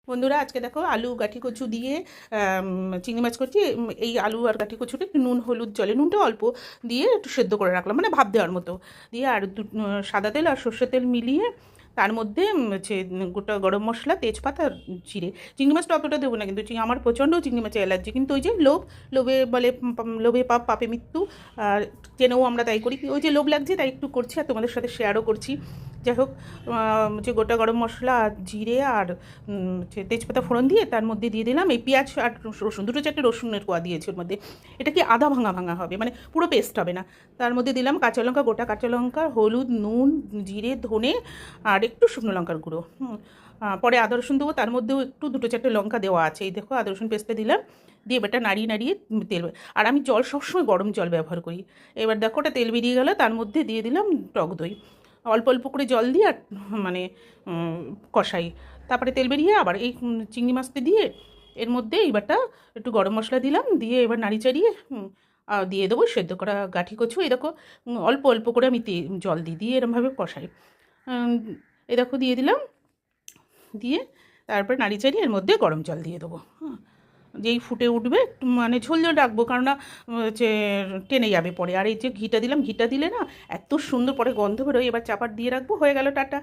বন্ধুরা আজকে দেখো আলু গাঠি কচু দিয়ে চিংড়ি মাছ করছি। এই আলু আর গাঠি কচুটা একটু নুন হলুদ জলে নুনটা অল্প দিয়ে একটু সেদ্ধ করে রাখলাম, মানে ভাপ দেওয়ার মতো দিয়ে, আর সাদা তেল আর সর্ষের তেল মিলিয়ে তার মধ্যে হচ্ছে গোটা গরম মশলা তেজপাতা আর জিরে। চিংড়ি মাছটা অতটা দেবো না, কিন্তু আমার প্রচণ্ড চিংড়ি মাছের অ্যালার্জি, কিন্তু ওই যে লোভে বলে লোভে পাপ পাপে মৃত্যু, আর জেনেও আমরা তাই করি। ওই যে লোভ লাগছে তাই একটু করছি আর তোমাদের সাথে শেয়ারও করছি। যাই হোক, যে গোটা গরম মশলা আর জিরে আর তেজপাতা ফোড়ন দিয়ে তার মধ্যে দিয়ে দিলাম এই পেঁয়াজ আর রসুন, দুটো চারটে রসুনের কোয়া দিয়েছি ওর মধ্যে। এটা কি আধা ভাঙা ভাঙা হবে, মানে পুরো পেস্ট হবে না। তার মধ্যে দিলাম কাঁচা লঙ্কা, গোটা কাঁচা লঙ্কা, হলুদ, নুন, জিরে, ধনে আর একটু শুকনো লঙ্কার গুঁড়ো। পরে আদা রসুন দেবো, তার মধ্যেও একটু দুটো চারটে লঙ্কা দেওয়া আছে। এই দেখো আদা রসুন পেস্টটা দিলাম, দিয়ে এবারটা নাড়িয়ে নাড়িয়ে তেল। আর আমি জল সবসময় গরম জল ব্যবহার করি। এবার দেখো ওটা তেল বেরিয়ে গেলো, তার মধ্যে দিয়ে দিলাম টক দই। অল্প অল্প করে জল দিয়ে আর মানে কষাই। তারপরে তেল বেরিয়ে আবার এই চিংড়ি মাছটা দিয়ে এর মধ্যে এইবারটা একটু গরম মশলা দিলাম, দিয়ে এবার নাড়ি চাড়িয়ে দিয়ে দেবো সেদ্ধ করা গাঠি কচু। এই দেখো অল্প অল্প করে আমি জল দিই, দিয়ে এরমভাবে কষাই। এই দেখো দিয়ে দিলাম, দিয়ে তারপরে নাড়ি চাড়িয়ে এর মধ্যে গরম জল দিয়ে দেবো। যেই ফুটে উঠবে একটু মানে ঝোল ঝোল রাখবো, কারণ না হচ্ছে টেনে যাবে পরে। আর এই যে ঘিটা দিলাম, ঘিটা দিলে না এত সুন্দর পরে গন্ধ বেরোয়। এবার চাপার দিয়ে রাখবো, হয়ে গেল, টাটা।